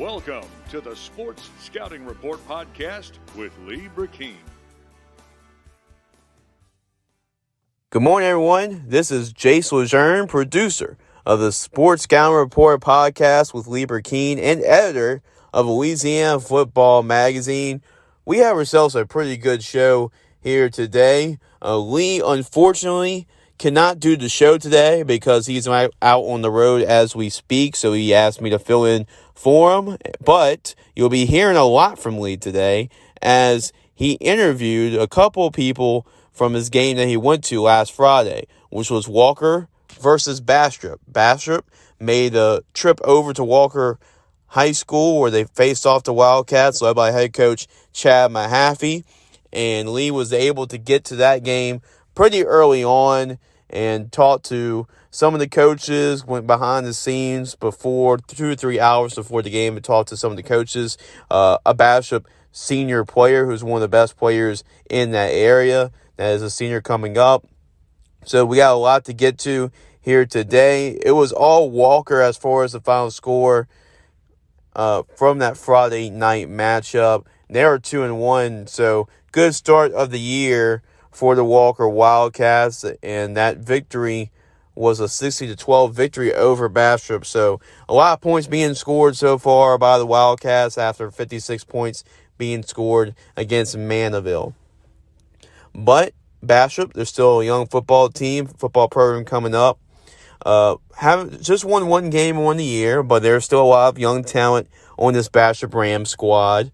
Welcome to the Sports Scouting Report podcast with Lee Brecheen. Good morning, everyone. This is Jace Lejeune, producer of the Sports Scouting Report podcast with Lee Brecheen and editor of Louisiana Football Magazine. We have ourselves a pretty good show here today. Lee, unfortunately, cannot do the show today because he's out on the road as we speak, so he asked me to fill in for him. But you'll be hearing a lot from Lee today as he interviewed a couple of people from his game that he went to last Friday, which was Walker versus Bastrop. Bastrop made a trip over to Walker High School where they faced off the Wildcats led by head coach Chad Mahaffey, and Lee was able to get to that game pretty early on and talked to some of the coaches, went behind the scenes before 2 or 3 hours before the game and talked to some of the coaches. A Bastrop senior player who's one of the best players in that area that is a senior coming up. So we got a lot to get to here today. It was all Walker as far as the final score from that Friday night matchup. They are 2-1, so good start of the year for the Walker Wildcats, and that victory was a 60-12 victory over Bastrop. So a lot of points being scored so far by the Wildcats after 56 points being scored against Mandeville. But Bastrop, they're still a young football team, football program coming up. Haven't just won one game in the year, but there's still a lot of young talent on this Bastrop Rams squad.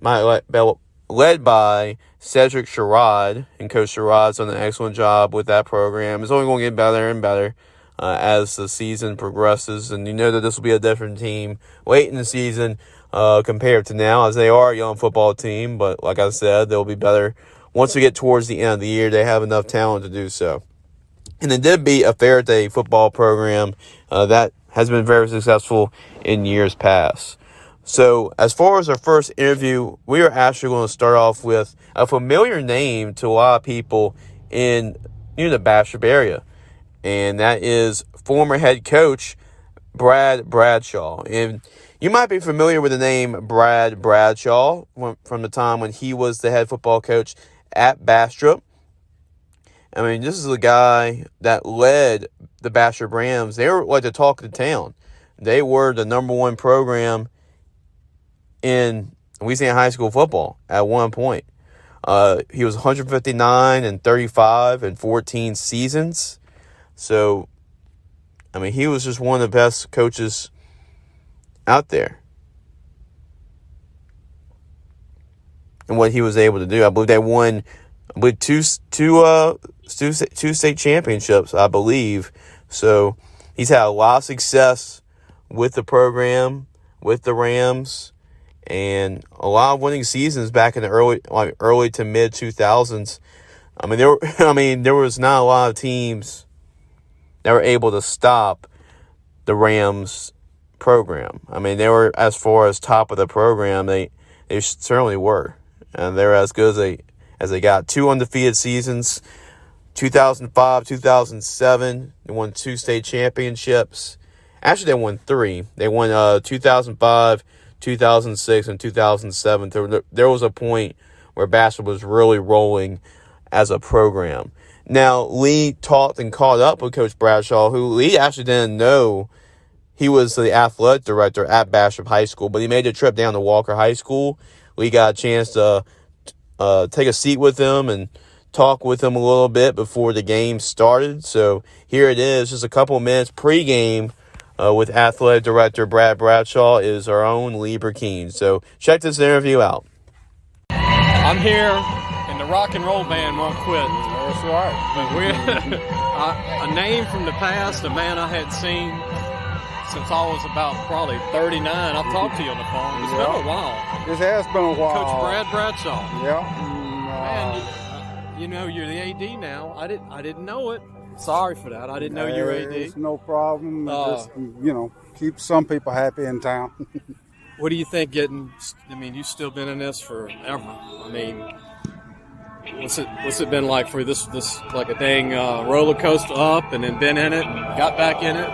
Led by Cedric Sherrod, and Coach Sherrod's done an excellent job with that program. It's only going to get better and better as the season progresses, and you know that this will be a different team late in the season compared to now, as they are a young football team, but like I said, they'll be better once we get towards the end of the year. They have enough talent to do so. And they did beat a Faraday football program that has been very successful in years past. So as far as our first interview, we are actually going to start off with a familiar name to a lot of people in the Bastrop area, and that is former head coach Brad Bradshaw. And you might be familiar with the name Brad Bradshaw from the time when he was the head football coach at Bastrop. I mean, this is a guy that led the Bastrop Rams. They were like the talk of the town. They were the number one program in Louisiana high school football at one point. He was 159-35 in 14 seasons. So, I mean, he was just one of the best coaches out there. And what he was able to do, I believe they won two state championships, I believe. So he's had a lot of success with the program, with the Rams, and a lot of winning seasons back in the early to mid 2000s. I mean, there was not a lot of teams that were able to stop the Rams program. I mean, they were, as far as top of the program, they certainly were, and they're as good as they got. 2 undefeated seasons, 2005, 2007. They won 2 state championships. Actually, they won 3. They won 2005, 2006, and 2007. There was a point where Bastrop was really rolling as a program. Now, Lee talked and caught up with Coach Bradshaw, who Lee actually didn't know he was the athletic director at Bastrop High School, but he made a trip down to Walker High School. Lee got a chance to take a seat with him and talk with him a little bit before the game started. So here it is, just a couple of minutes pregame with athletic director Brad Bradshaw is our own Lee Brecheen. So check this interview out. I'm here, and the rock and roll band won't quit. That's right. But we're a name from the past, a man I had seen since I was about probably 39. I've talked to you on the phone. It's been a while. It has been a while. Coach Brad Bradshaw. Yeah. Man, you're the AD now. I didn't know it. Sorry for that. I didn't know you were AD. It's no problem. Just, keep some people happy in town. What do you think you've still been in this forever. I mean, what's it been like for you? This like a dang roller coaster up and then been in it, got back in it?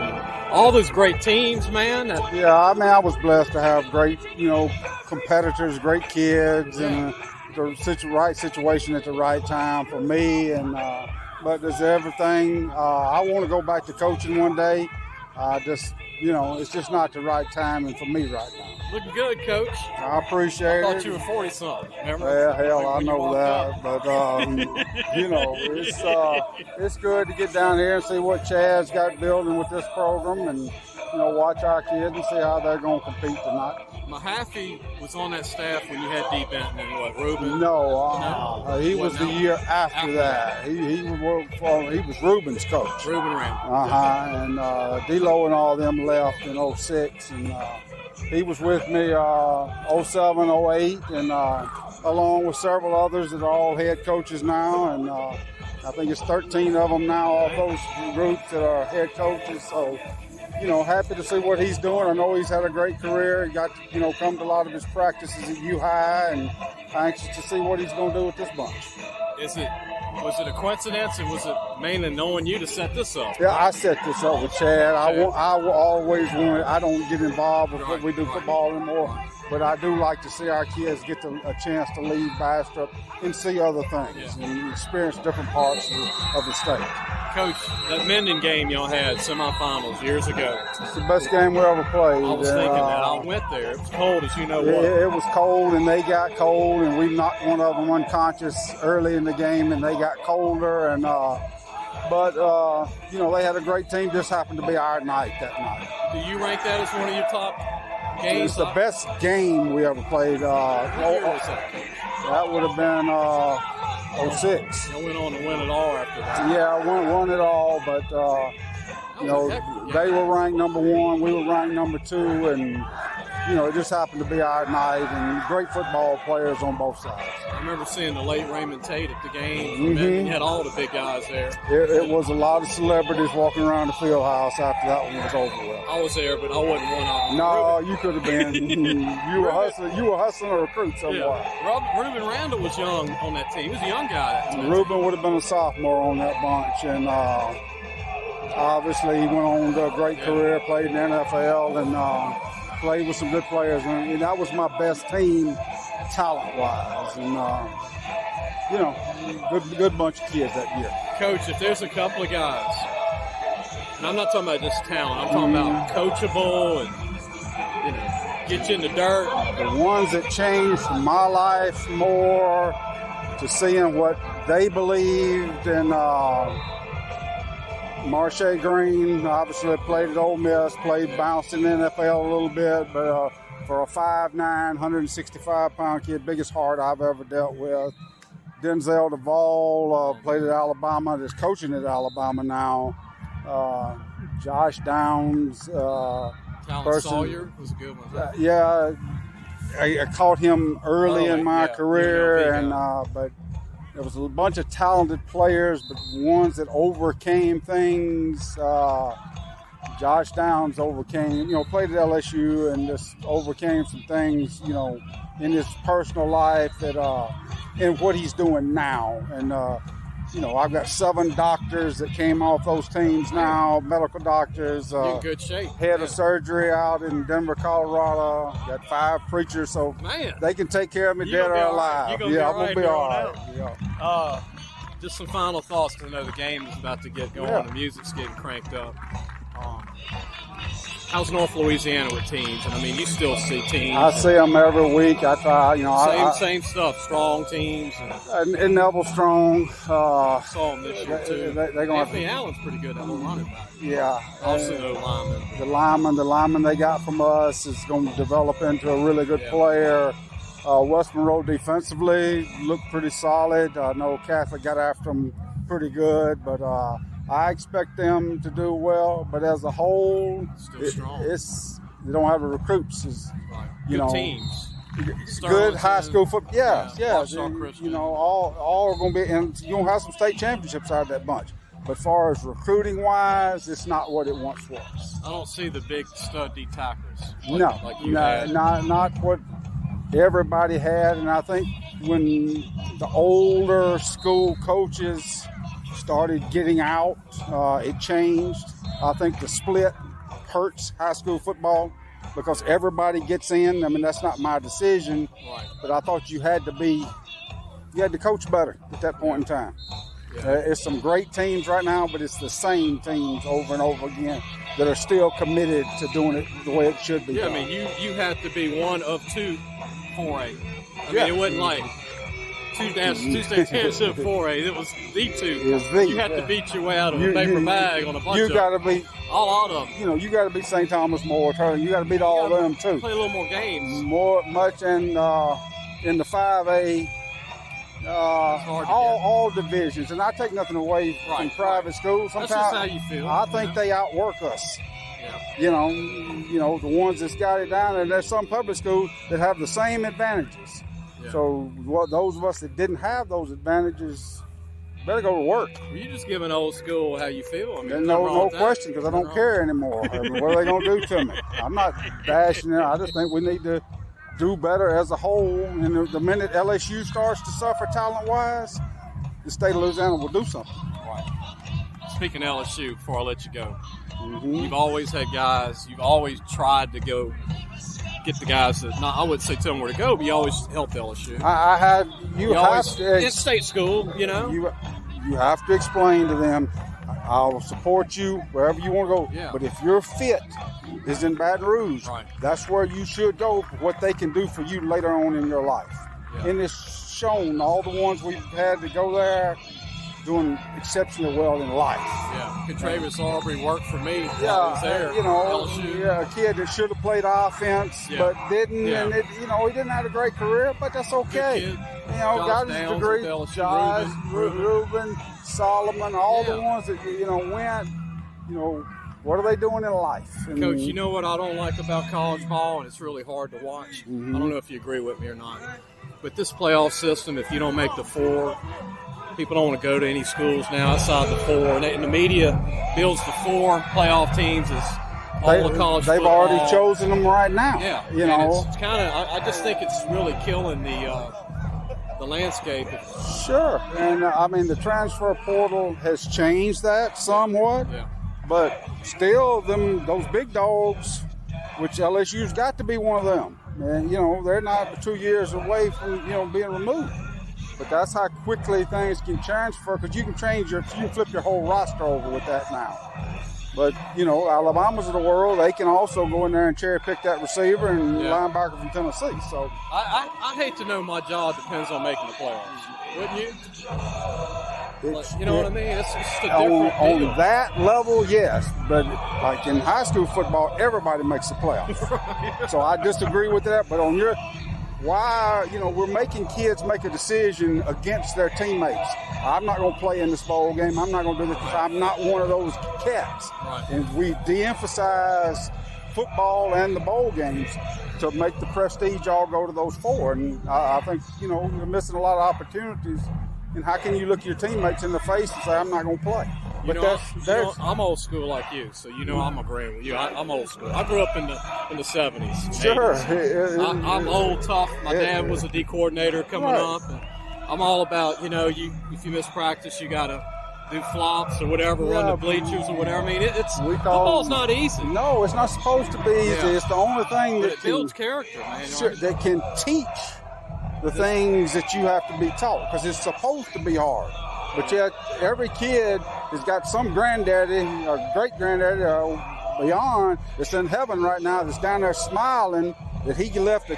all those great teams, man. Yeah, I mean, I was blessed to have great, competitors, great kids, and the right situation at the right time for me. And but there's everything. I want to go back to coaching one day. It's just not the right timing for me right now. Looking good, Coach. I appreciate it. I thought you were 40-something, remember? Well, hell, I know that. But, it's good to get down here and see what Chad's got building with this program and, watch our kids and see how they're going to compete tonight. Mahaffey was on that staff when you had D. Benton and what, Ruben? No, he was the year after that. He was Ruben's coach. Ruben Randall. And D-Lo and all of them left in 06, and he was with me 07, 08, and along with several others that are all head coaches now, and I think it's 13 of them now off those groups that are head coaches. So, happy to see what he's doing. I know he's had a great career. He got to, come to a lot of his practices at U-High, and anxious to see what he's going to do with this bunch. Was it a coincidence, or was it mainly knowing you to set this up? Yeah, I set this up with Chad. I always want. I don't get involved with what we do football anymore, but I do like to see our kids get a chance to leave Bastrop and see other things and experience different parts of the state. Coach, that Minden game y'all had, semifinals, years ago. It's the best game we ever played. I was thinking that. I went there. It was cold, as you know. It was cold, and they got cold, and we knocked one of them unconscious early in the game, and they got colder. And but they had a great team. Just happened to be our night that night. Do you rank that as one of your top games? It's the best game we ever played. What year was that? That would have been 06. Y'all went on to win it all after that. Yeah, I won it all, but they were ranked number 1, we were ranked number 2, and it just happened to be our night, and great football players on both sides. I remember seeing the late Raymond Tate at the game. You had all the big guys there. It was a lot of celebrities walking around the field house after that one was over with. I was there, but I wasn't one of them. No, you could have been. You were hustling a recruit somewhere. Yeah. Ruben Randall was young on that team. He was a young guy at that time. Ruben would have been a sophomore on that bunch, and obviously he went on to a great career, played in the NFL, and played with some good players, and that was my best team talent-wise, and good bunch of kids that year. Coach, if there's a couple of guys, and I'm not talking about just talent, I'm talking about coachable and get you in the dirt. The ones that changed my life more to seeing what they believed, and Marsha Green obviously played at Ole Miss, bounced in the NFL a little bit, but for a 5'9", 165-pound kid, biggest heart I've ever dealt with. Denzel Duvall played at Alabama, is coaching at Alabama now. Josh Downs. Sawyer was a good one. I caught him early in my career, and but there was a bunch of talented players, but ones that overcame things. Josh Downs overcame, played at LSU and just overcame some things, in his personal life that, and what he's doing now. And, I've got 7 doctors that came off those teams now, medical doctors. In good shape. Head of surgery out in Denver, Colorado. Got 5 preachers, so they can take care of me dead or alive. I'm going to be all right. Yeah. Just some final thoughts, because I know the game is about to get going. The music's getting cranked up. How's North Louisiana with teams? And you still see teams. I see them every week. I try, same stuff. Strong teams. And Neville Strong. Saw them this year too. Anthony Allen's pretty good at the running back. Yeah. Also the lineman. The lineman they got from us is going to develop into a really good player. West Monroe defensively looked pretty solid. I know Catholic got after them pretty good, but I expect them to do well. But as a whole, still strong. They don't have the recruits. Good teams. Good high school football. Yeah. All are going to be, and you're going to have some state championships out of that bunch. But as far as recruiting wise, it's not what it once was. I don't see the big stud D tackles. Not what everybody had. And I think when the older school coaches started getting out, it changed. I think the split hurts high school football because everybody gets in. I mean, that's not my decision, but I thought you had to coach better at that point in time. Yeah. It's some great teams right now, but it's the same teams over and over again that are still committed to doing it the way it should be. Yeah, done. I mean, you have to be one of 2 4A. I mean, it wasn't like two state championship 4A. It was the 2. You had to beat your way out of a paper bag on a bunch of them. You got to be all out of them. You know, you got to beat St. Thomas more. You got to beat all of them too. Play a little more games. Much in the 5A. All divisions, and I take nothing away from private schools. Sometimes that's just how you feel. I think they outwork us. Yeah. You know the ones that's got it down, and there's some public schools that have the same advantages. Yeah. So those of us that didn't have those advantages better go to work. Well, you just giving old school how you feel. I mean, no question, because I don't care anymore. I mean, what are they going to do to me? I'm not bashing it. I just think we need to do better as a whole. And the minute LSU starts to suffer talent-wise, the state of Louisiana will do something. Right. Speaking of LSU, before I let you go, you've always had guys, you've always tried to go get the guys that, I wouldn't say tell them where to go, but you always helped LSU. In state school, you know. You have to explain to them, I'll support you wherever you want to go. Yeah. But if your fit is in Baton Rouge, that's where you should go for what they can do for you later on in your life. Yeah. And it's shown all the ones we've had to go there doing exceptionally well in life. Yeah, Travis Aubrey worked for me while I was there. LSU. A kid that should have played offense but didn't, and he didn't have a great career, but that's okay. Got his degree. Josh, Reuben, Solomon, all the ones that went. What are they doing in life? And Coach, you know what I don't like about college ball, and it's really hard to watch. I don't know if you agree with me or not, but this playoff system, if you don't make the 4. People don't want to go to any schools now outside the 4, and the media builds the 4 playoff teams as all the college They've football. already chosen them right now. Yeah, it's kind of. I just think it's really killing the landscape. Sure, and I mean the transfer portal has changed that somewhat. Yeah. But still, those big dogs, which LSU's got to be one of them. And they're not 2 years away from being removed. But that's how quickly things can transfer, because you can flip your whole roster over with that now. But, Alabama's of the world, they can also go in there and cherry pick that receiver and linebacker from Tennessee. So I hate to know my job depends on making the playoffs. Wouldn't you? You know what I mean? It's just a different deal. On that level, yes. But like in high school football, everybody makes the playoffs. So I disagree with that. But on we're making kids make a decision against their teammates. I'm not going to play in this bowl game. I'm not going to do this. I'm not one of those cats. Right. And we de-emphasize football and the bowl games to make the prestige all go to those 4. And I think, you're missing a lot of opportunities. And how can you look your teammates in the face and say, I'm not going to play? But I'm old school like you, so I'm agreeing with you. I'm old school. I grew up in the 70s. Sure. 80s. I'm old, tough. My dad was a D coordinator coming up. And I'm all about, if you miss practice, you got to do flops or whatever, run the bleachers or whatever. I mean, football's not easy. No, it's not supposed to be easy. Yeah. It's the only thing that builds character, man. That can teach the things that you have to be taught, because it's supposed to be hard. But yet, every kid has got some granddaddy or great-granddaddy or beyond that's in heaven right now that's down there smiling that he left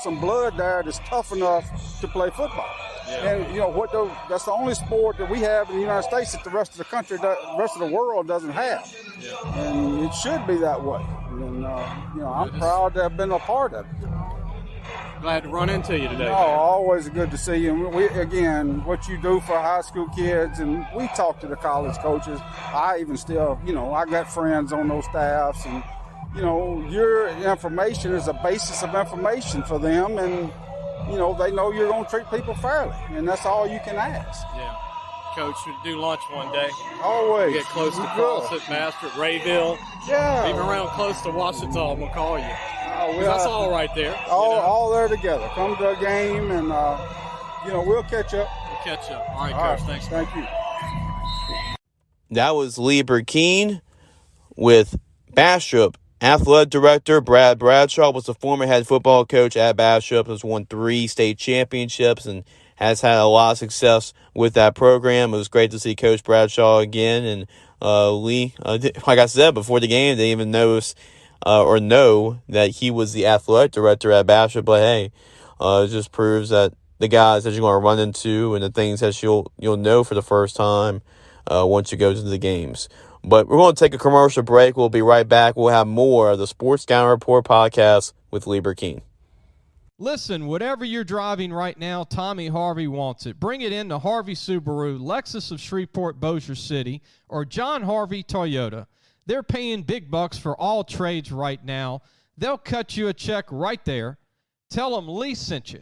some blood there that's tough enough to play football. Yeah. And, that's the only sport that we have in the United States that the rest of the country, the rest of the world doesn't have. Yeah. And it should be that way. And, I'm proud to have been a part of it. Glad to run into you today. Always good to see you. And what you do for high school kids, and we talk to the college coaches. I even still, I got friends on those staffs, and, your information is a basis of information for them, and, they know you're going to treat people fairly, and that's all you can ask. Yeah. Coach, we do lunch one day. Always. Get close to CrossFit Bastrop, Rayville. Yeah. Even around close to Washita, I'm going to call you. That's all right there. All there together. Come to a game, and, we'll catch up. All right, Coach. Thanks. Thank you. That was Lee Brecheen with Bastrop Athletic Director Brad Bradshaw was the former head football coach at Bastrop, has won 3 state championships and has had a lot of success with that program. It was great to see Coach Bradshaw again. And Lee, like I said before the game, they didn't even notice or know that he was the athletic director at Bastrop. But hey, it just proves that the guys that you're going to run into and the things that you'll know for the first time once you go to the games. But we're going to take a commercial break. We'll be right back. We'll have more of the Sports Scouting Report podcast with Lee Brecheen. Listen, whatever you're driving right now, Tommy Harvey wants it. Bring it in to Harvey Subaru, Lexus of Shreveport, Bossier City, or John Harvey Toyota. They're paying big bucks for all trades right now. They'll cut you a check right there. Tell them Lee sent you.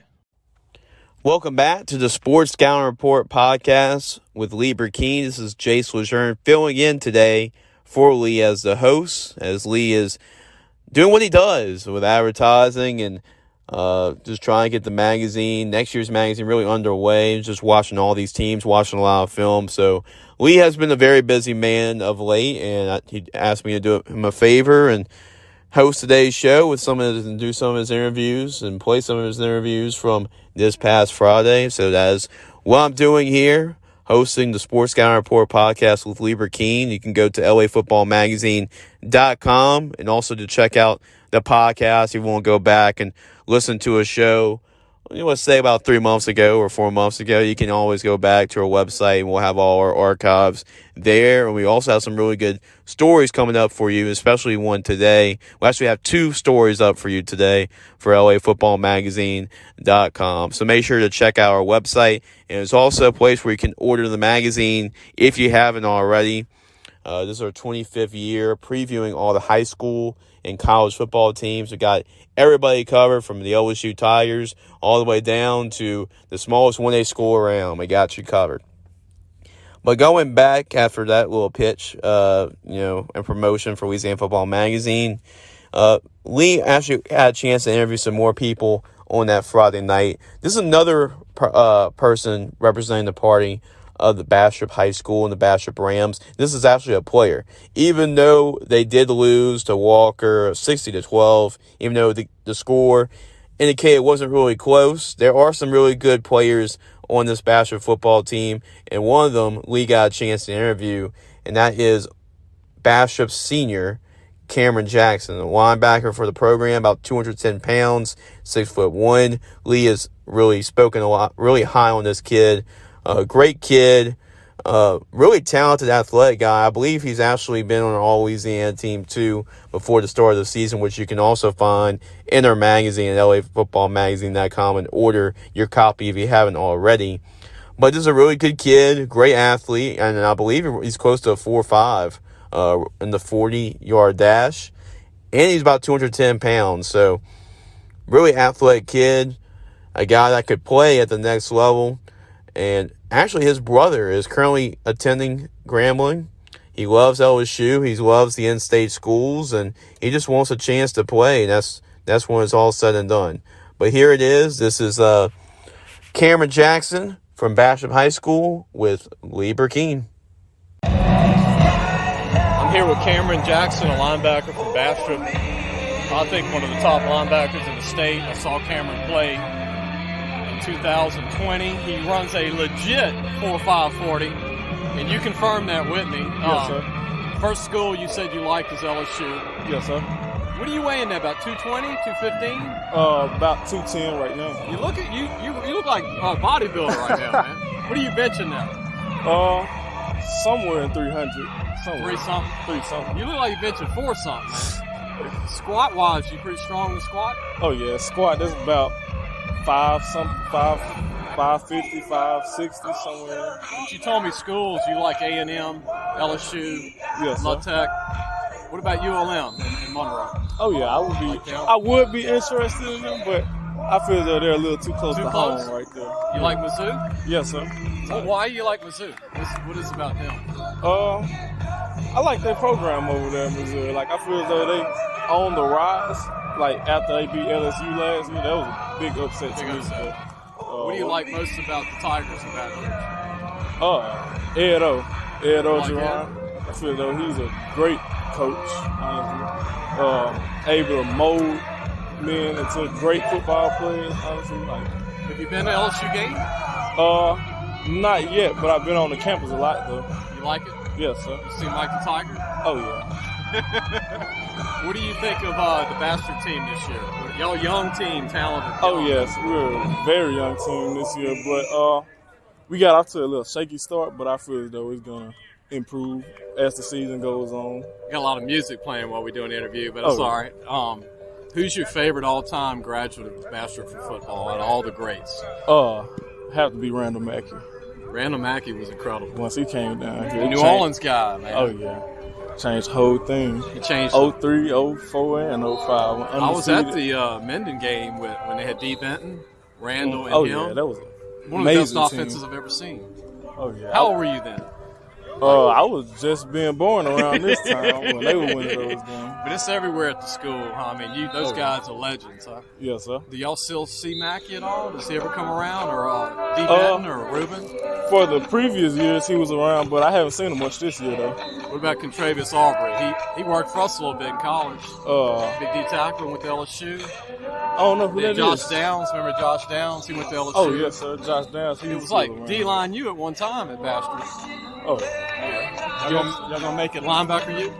Welcome back to the Sports Scouting Report podcast with Lee Brecheen. This is Jace Lejeune filling in today for Lee as the host, as Lee is doing what he does with advertising and just trying to get the magazine, next year's magazine, really underway. Just watching all these teams, watching a lot of film. So Lee has been a very busy man of late, and he asked me to do him a favor and host today's show with and do some of his interviews and play some of his interviews from this past Friday. So that is what I'm doing here, hosting the Sports Scouting Report podcast with Lee Brecheen. You can go to lafootballmagazine.com and also to check out the podcast if you want to go back and listen to a show, let's say about 3 months ago or 4 months ago. You can always go back to our website and we'll have all our archives there. And we also have some really good stories coming up for you, especially one today. We actually have 2 stories up for you today for lafootballmagazine.com. So make sure to check out our website. And it's also a place where you can order the magazine if you haven't already. This is our 25th year previewing all the high school and college football teams. We got everybody covered from the LSU Tigers all the way down to the smallest 1A school around. We got you covered. But going back after that little pitch, and promotion for Louisiana Football Magazine, Lee actually had a chance to interview some more people on that Friday night. This is another person representing the party of the Bastrop High School and the Bastrop Rams. This is actually a player. Even though they did lose to Walker 60-12, even though the score indicated it wasn't really close, there are some really good players on this Bastrop football team, and one of them Lee got a chance to interview, and that is Bastrop's senior Cameron Jackson, a linebacker for the program, about 210 pounds, 6'1". Lee has really spoken a lot, really high on this kid. Great kid, really talented athletic guy. I believe he's actually been on an All-Louisiana team, too, before the start of the season, which you can also find in our magazine at lafootballmagazine.com and order your copy if you haven't already. But this is a really good kid, great athlete, and I believe he's close to a 4.5 in the 40-yard dash, and he's about 210 pounds. So, really athletic kid, a guy that could play at the next level. And actually, his brother is currently attending Grambling. He loves LSU. He loves the in-state schools, and he just wants a chance to play. And that's when it's all said and done. But here it is. This is Cameron Jackson from Bastrop High School with Lee Brecheen. I'm here with Cameron Jackson, a linebacker from Bastrop. I think one of the top linebackers in the state. I saw Cameron play in 2020. He runs a legit 4.5 40, and you confirmed that with me. Yes, sir. First school you said you liked is LSU. Yes, sir. What are you weighing now? About 220, 215? About 210 right now. You look at you look like a bodybuilder right now, man. What are you benching now? Somewhere in 300. Somewhere. 3 something. 3 something. You look like you're benching 4 something, man. Squat wise, you pretty strong in the squat? Oh yeah, squat. That's about 550, 560 somewhere. But you told me schools you like A&M, LSU, Yes, La Tech. What about ULM in Monroe? Oh yeah, I would be interested in them, but I feel that they're a little too close to home right there. You like Mizzou? Yes, sir. Well, why you like Mizzou? What is it about them? I like their program over there in Missouri. Like, I feel as though they on the rise. Like, after they beat LSU last year, that was a big upset to me. What do you like most about the Tigers in Baton Rouge? Ed O. Jerron. I feel as though he's a great coach, honestly. Able to mold men into great football players, honestly. Like, have you been to LSU game? Not yet, but I've been on the campus a lot, though. You like it? Yes, sir. You see Mike the Tiger? Oh, yeah. What do you think of the Bastrop team this year? Y'all young team, talented. Oh, yes. We're a very young team this year, but we got off to a little shaky start, but I feel as though it's going to improve as the season goes on. Got a lot of music playing while we do an interview, but it's all right. Who's your favorite all-time graduate of Bastrop for football out of all the greats? Have to be Randall Mackey. Randall Mackey was incredible. Once he came down here. New Orleans guy, man. Oh, yeah. Changed the whole thing. He changed 03, 04, and 05. I was at the Menden game when they had D. Benton, Randall, and him. Oh, yeah, that was one of the best offenses I've ever seen. Oh, yeah. How old were you then? I was just being born around this time when they were winning those games. But it's everywhere at the school, huh? I mean, those guys are legends, huh? Yes, sir. Do y'all still see Mackey at all? Does he ever come around? Or D. Benton or Reuben? For the previous years, he was around, but I haven't seen him much this year, though. What about Contravious Aubrey? He worked for us a little bit in college. Big D tackle, went to LSU. I don't know who that Josh is. Downs, remember Josh Downs? He went to LSU. Oh, yes, sir. Josh Downs. He was like D-line U at one time at Bastrop. Oh. Y'all gonna make it linebacker U?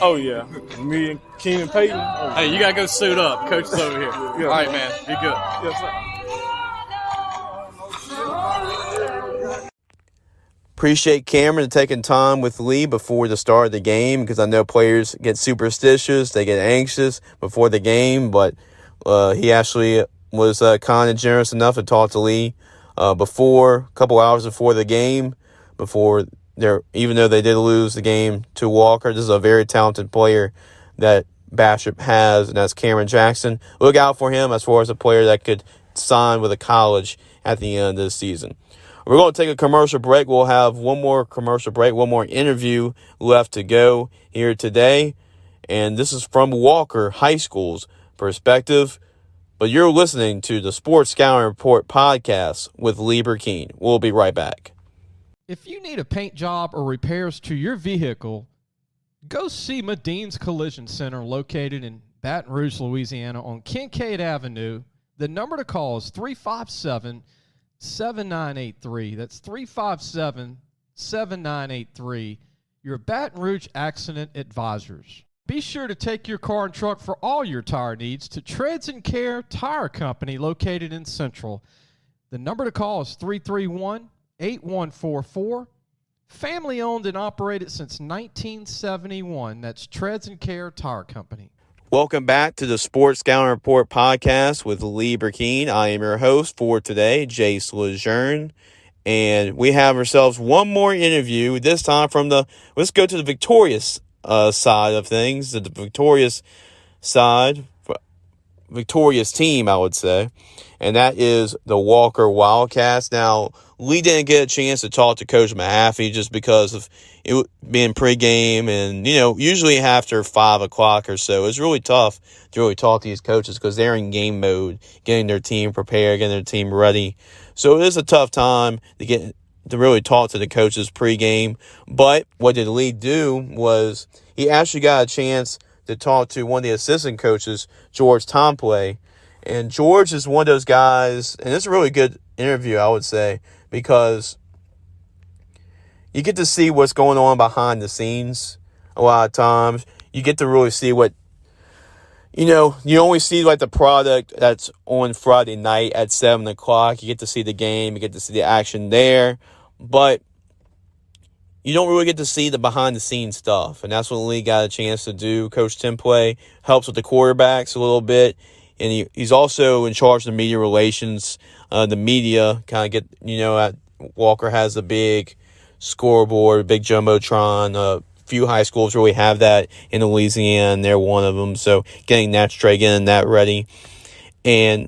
Oh, yeah. Me and Keenan Payton. Oh, hey, you got to go suit up. Coach is over here. Yeah. All right, man. Be good. Yes, sir. Appreciate Cameron taking time with Lee before the start of the game, because I know players get superstitious, they get anxious before the game, but he actually was kind of generous enough to talk to Lee a couple hours before the game, even though they did lose the game to Walker. This is a very talented player that Bastrop has, and that's Cameron Jackson. Look out for him as far as a player that could sign with a college at the end of the season. We're going to take a commercial break. We'll have one more commercial break, one more interview left to go here today. And this is from Walker High School's perspective. But you're listening to the Sports Scouting Report podcast with Lee Brecheen. We'll be right back. If you need a paint job or repairs to your vehicle, go see Madine's Collision Center located in Baton Rouge, Louisiana on Kincaid Avenue. The number to call is 357-7983. That's 357-7983. Your Baton Rouge Accident Advisors. Be sure to take your car and truck for all your tire needs to Treads and Care Tire Company located in Central. The number to call is 331-8144. Family owned and operated since 1971. That's Treads and Care Tire Company. Welcome back to the Sports Scouting Report podcast with Lee Brecheen. I am your host for today, Jace Lejeune. And we have ourselves one more interview, this time let's go to the victorious side of things, the victorious team, I would say. And that is the Walker Wildcats. Now, Lee didn't get a chance to talk to Coach Mahaffey just because of it being pregame, and, usually after 5 o'clock or so, it's really tough to really talk to these coaches because they're in game mode, getting their team prepared, getting their team ready. So it is a tough time to really talk to the coaches pregame. But what did Lee do was he actually got a chance to talk to one of the assistant coaches, George Templet. And George is one of those guys, and it's a really good interview, I would say, because you get to see what's going on behind the scenes a lot of times. You get to really see what, you only see like the product that's on Friday night at 7 o'clock. You get to see the game, you get to see the action there, but you don't really get to see the behind-the-scenes stuff, and that's what Lee got a chance to do. Coach Templet helps with the quarterbacks a little bit, and he's also in charge of the media relations. The media kind of Walker has a big scoreboard, a big jumbotron. A few high schools really have that in Louisiana, and they're one of them. So getting that straight, getting that ready. And,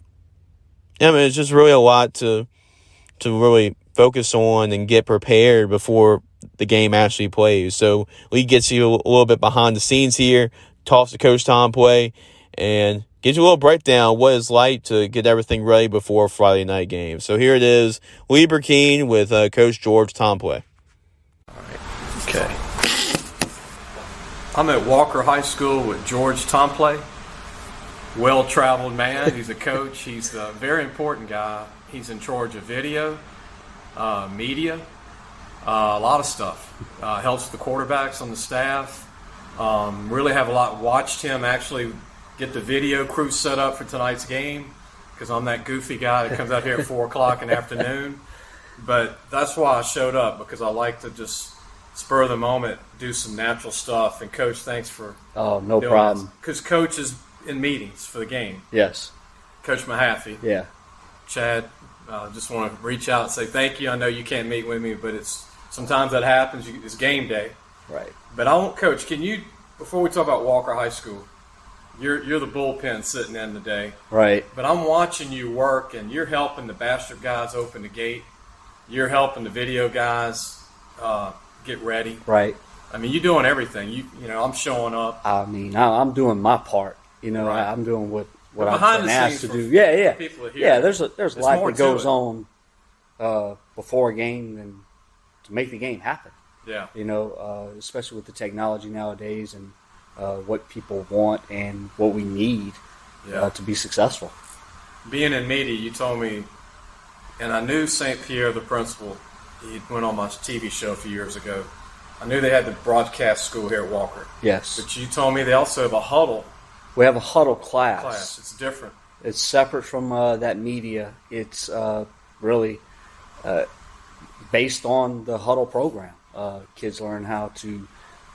it's just really a lot to really focus on and get prepared before the game actually plays. So Lee gets you a little bit behind the scenes here, talks to Coach Templet, and gives you a little breakdown of what it's like to get everything ready before a Friday night game. So here it is, Lee Brecheen with Coach George Templet. Okay. I'm at Walker High School with George Templet, well-traveled man. He's a coach. He's a very important guy. He's in charge of video, media, a lot of stuff. Helps the quarterbacks on the staff. Really have a lot. Watched him actually get the video crew set up for tonight's game because I'm that goofy guy that comes out here at 4 o'clock in the afternoon. But that's why I showed up, because I like to just spur of the moment, do some natural stuff. And Coach, thanks for no problem. Because Coach is in meetings for the game. Yes. Coach Mahaffey. Yeah. Chad, just want to reach out and say thank you. I know you can't meet with me, but sometimes that happens. It's game day. Right. But Coach, can you, before we talk about Walker High School, you're the bullpen sitting in today. Right. But I'm watching you work, and you're helping the Bastrop guys open the gate. You're helping the video guys get ready. Right. I mean, you're doing everything. You know, I'm showing up. I mean, I'm doing my part. You know, right. I'm doing what I've been asked to do. Yeah. There's a lot that goes on before a game and to make the game happen. Yeah. You know, especially with the technology nowadays and what people want and what we need to be successful. Being in media, you told me, and I knew St. Pierre, the principal, he went on my TV show a few years ago. I knew they had the broadcast school here at Walker. Yes. But you told me they also have a huddle. We have a huddle class. It's different. It's separate from that media. It's really based on the huddle program. Kids learn how to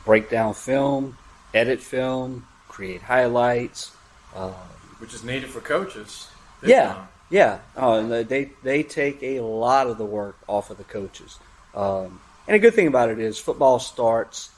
break down film, edit film, create highlights. Which is needed for coaches. Yeah. And they take a lot of the work off of the coaches. And a good thing about it is football starts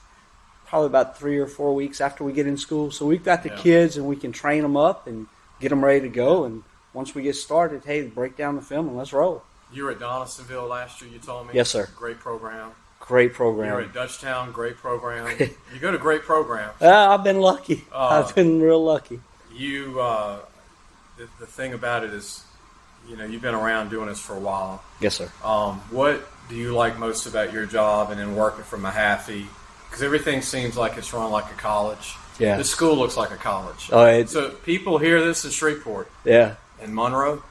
probably about 3 or 4 weeks after we get in school. So we've got the kids, and we can train them up and get them ready to go. And once we get started, hey, break down the film and let's roll. You were at Donaldsonville last year, you told me? Yes, sir. Great program. Great program. You were at Dutchtown, great program. You go to great programs. I've been lucky. I've been real lucky. You, the thing about it is, you know, you've been around doing this for a while. Yes, sir. What do you like most about your job and then working for Mahaffey? Because everything seems like it's run like a college. Yeah. This school looks like a college. So people hear this in Shreveport. Yeah. In Monroe,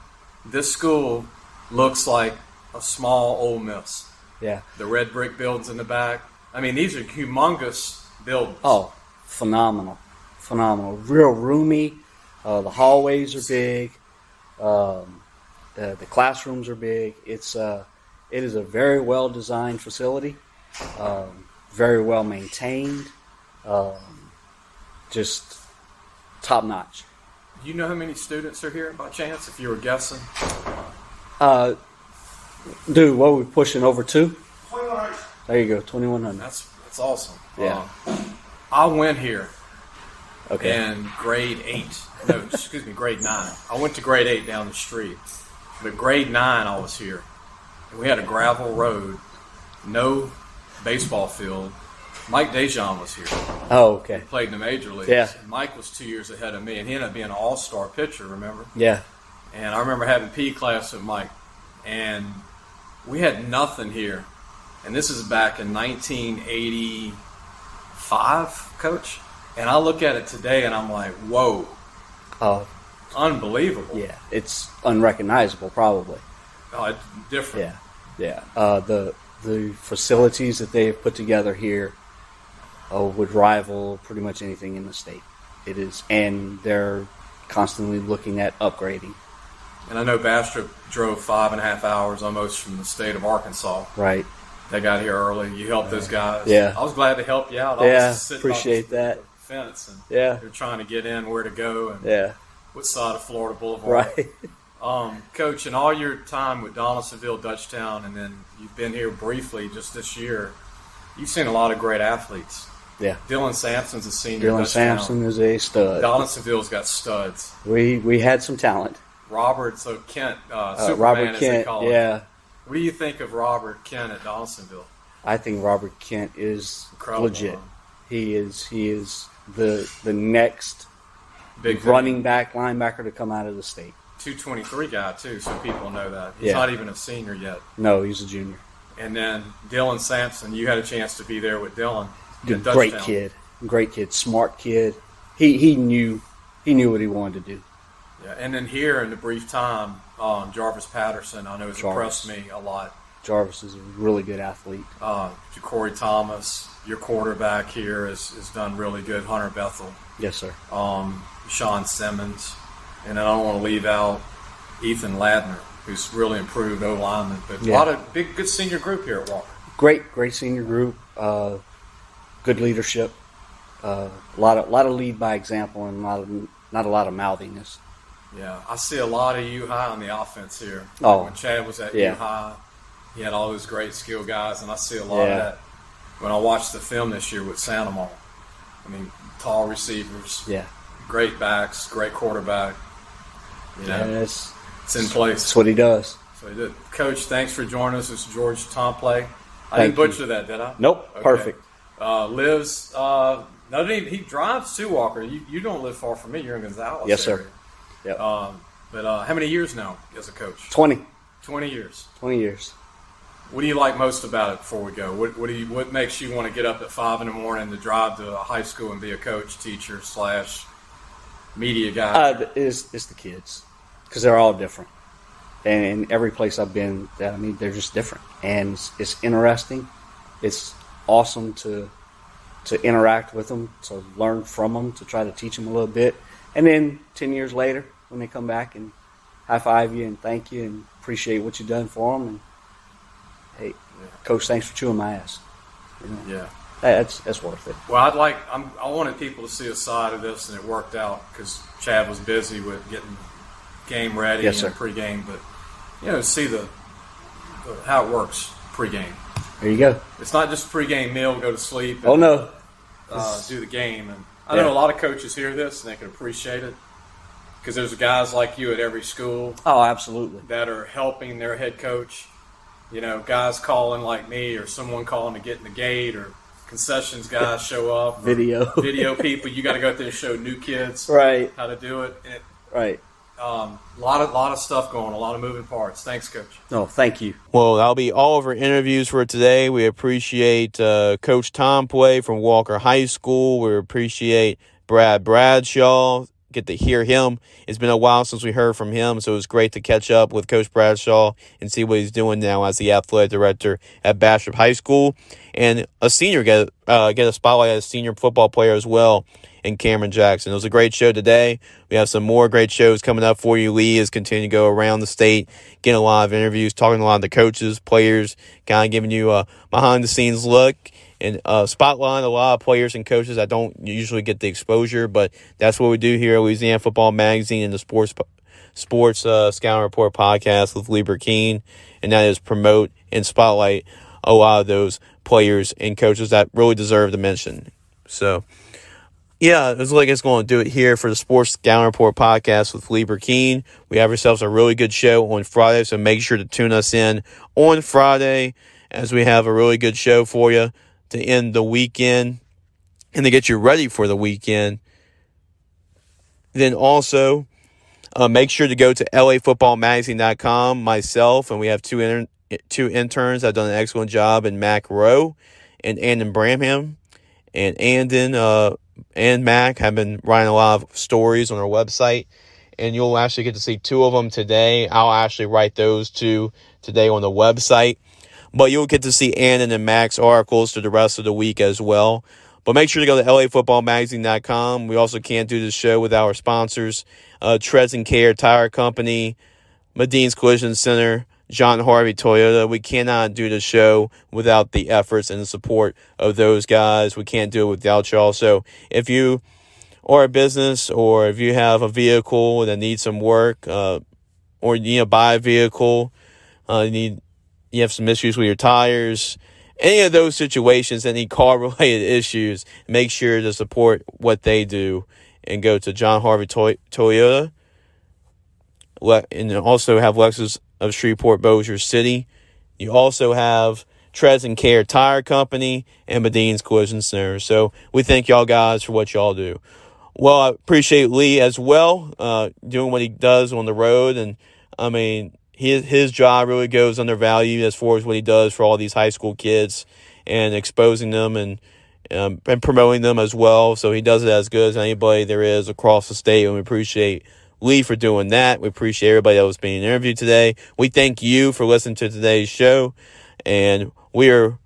this school looks like a small Ole Miss. Yeah. The red brick buildings in the back. I mean, these are humongous buildings. Oh, phenomenal. Real roomy. The hallways are big. The classrooms are big. It is a very well designed facility. Very well maintained. Just top notch. Do you know how many students are here by chance, if you were guessing? Dude, what are we pushing over to? 2,100. There you go, 2,100. That's awesome. Yeah. I went here in grade 8. No, excuse me, grade 9. I went to grade 8 down the street. But grade 9 I was here. And we had a gravel road, no baseball field. Mike Dejean was here. Oh, okay. He played in the major leagues. Yeah. And Mike was 2 years ahead of me, and he ended up being an all-star pitcher, remember? Yeah. And I remember having PE class with Mike, and we had nothing here. And this is back in 1985, Coach. And I look at it today, and I'm like, whoa. Oh. Unbelievable. Yeah, it's unrecognizable, probably. Oh, it's different. Yeah. The facilities that they have put together here would rival pretty much anything in the state. It is, and they're constantly looking at upgrading. And I know Bastrop drove 5.5 hours almost from the state of Arkansas. Right. They got here early. You helped those guys. Yeah. I was glad to help you out. I was sitting appreciate that. Fence, and they're trying to get in, where to go, and what side of Florida Boulevard. Right. Coach, in all your time with Donaldsonville, Dutchtown, and then you've been here briefly just this year, you've seen a lot of great athletes. Yeah. Dylan Sampson's a senior. Dylan Sampson is a stud. Donaldsonville's got studs. We had some talent. Robert Kent, Superman, Robert as Kent, they call him. yeah. What do you think of Robert Kent at Donaldsonville? I think Robert Kent is incredible, legit. Huh? He is the next big running back, linebacker to come out of the state. 223 guy too, so people know that. He's not even a senior yet. No, he's a junior. And then Dylan Sampson, you had a chance to be there with Dylan. Great kid. Great kid, smart kid. He knew what he wanted to do. Yeah, and then here in the brief time, Jarvis Patterson, I know has impressed me a lot. Jarvis is a really good athlete. Corey Thomas, your quarterback here, has done really good. Hunter Bethel. Yes, sir. Sean Simmons. And I don't want to leave out Ethan Ladner, who's really improved O-lineman. But a lot of good senior group here at Walker. Great senior group. Good leadership. A lot of lead by example and not a lot of mouthiness. Yeah, I see a lot of U-High on the offense here. Oh, when Chad was at U-High, he had all those great skill guys, and I see a lot of that when I watched the film this year with Sandomal. I mean, tall receivers, great backs, great quarterback. You know, it's in place. That's what he does. So he did. Coach, thanks for joining us. It's George Templet. I didn't butcher that, did I? Nope, okay. Perfect. Lives, he drives to Walker. You don't live far from me. You're in Gonzales. Yes, area. sir. Yep. But how many years now as a coach? 20. 20 years. 20 years. What do you like most about it before we go? What makes you want to get up at 5 in the morning to drive to a high school and be a coach, teacher / media guy? It's the kids, because they're all different. And in every place I've been, they're just different. And it's interesting. It's awesome to interact with them, to learn from them, to try to teach them a little bit. And then 10 years later, when they come back and high-five you and thank you and appreciate what you've done for them, and hey, Coach, thanks for chewing my ass. You know, yeah, that's worth it. Well, I wanted people to see a side of this, and it worked out because Chad was busy with getting game ready and pregame, but see the how it works pregame. There you go. It's not just a pregame meal, go to sleep. And, no, do the game. And I know a lot of coaches hear this and they can appreciate it because there's guys like you at every school. Oh, absolutely. That are helping their head coach. Guys calling like me or someone calling to get in the gate or concessions guys show up. Video people. You got to go out there and show new kids how to do it. And right. A lot of stuff going, a lot of moving parts. Thanks, Coach. No, thank you. Well, that'll be all of our interviews for today. We appreciate Coach Templet from Walker High School. We appreciate Brad Bradshaw. Get to hear him. It's been a while since we heard from him, so it was great to catch up with Coach Bradshaw and see what he's doing now as the athletic director at Bastrop High School. And a senior get a spotlight as a senior football player as well in Cameron Jackson. It was a great show today. We have some more great shows coming up for you. Lee is continuing to go around the state, getting a lot of interviews, talking to a lot of the coaches, players, kind of giving you a behind-the-scenes look and spotlight a lot of players and coaches that don't usually get the exposure, but that's what we do here at Louisiana Football Magazine and the Sports Scouting Report podcast with Lee Brecheen, and that is promote and spotlight a lot of those players and coaches that really deserve the mention. So, yeah, it looks like it's going to do it here for the Sports Scouting Report podcast with Lee Brecheen. We have ourselves a really good show on Friday, so make sure to tune us in on Friday as we have a really good show for you to end the weekend and to get you ready for the weekend. Then also, make sure to go to lafootballmagazine.com. Myself, and we have two interns that have done an excellent job in Mac Rowe and Andon Bramham. And Andon and Mac have been writing a lot of stories on our website, and you'll actually get to see two of them today. I'll actually write those two today on the website. But you'll get to see Andon and Mac's articles through the rest of the week as well. But make sure to go to lafootballmagazine.com. We also can't do this show without our sponsors, Treads and Care Tire Company, Medine's Collision Center, John Harvey Toyota. We cannot do the show without the efforts and the support of those guys. We can't do it without y'all. So if you are a business or if you have a vehicle that needs some work or you need to buy a vehicle, you have some issues with your tires, any of those situations, any car-related issues, make sure to support what they do and go to John Harvey Toyota. And also have Lexus of Shreveport, Bossier City. You also have Treads and Care Tire Company and Medine's Collision Center. So we thank y'all guys for what y'all do. Well, I appreciate Lee as well, doing what he does on the road. And, I mean, his job really goes undervalued as far as what he does for all these high school kids and exposing them and and promoting them as well. So he does it as good as anybody there is across the state, and we appreciate Lee for doing that. We appreciate everybody that was being interviewed today. We thank you for listening to today's show, and we are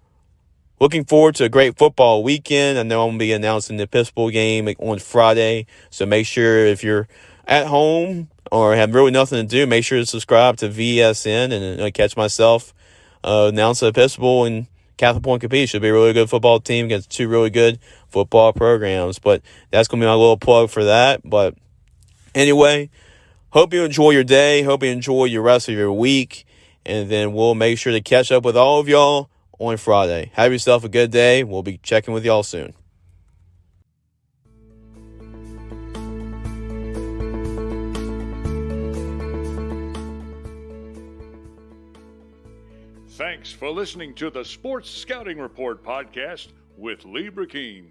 looking forward to a great football weekend. I know I'm going to be announcing the Episcopal game on Friday, so make sure if you're at home or have really nothing to do, make sure to subscribe to VSN and catch myself announce the Episcopal and Catholic Point compete. Should be a really good football team against two really good football programs. But that's going to be my little plug for that. But anyway, hope you enjoy your day. Hope you enjoy your rest of your week. And then we'll make sure to catch up with all of y'all on Friday. Have yourself a good day. We'll be checking with y'all soon. Thanks for listening to the Sports Scouting Report podcast with Lee Brecheen.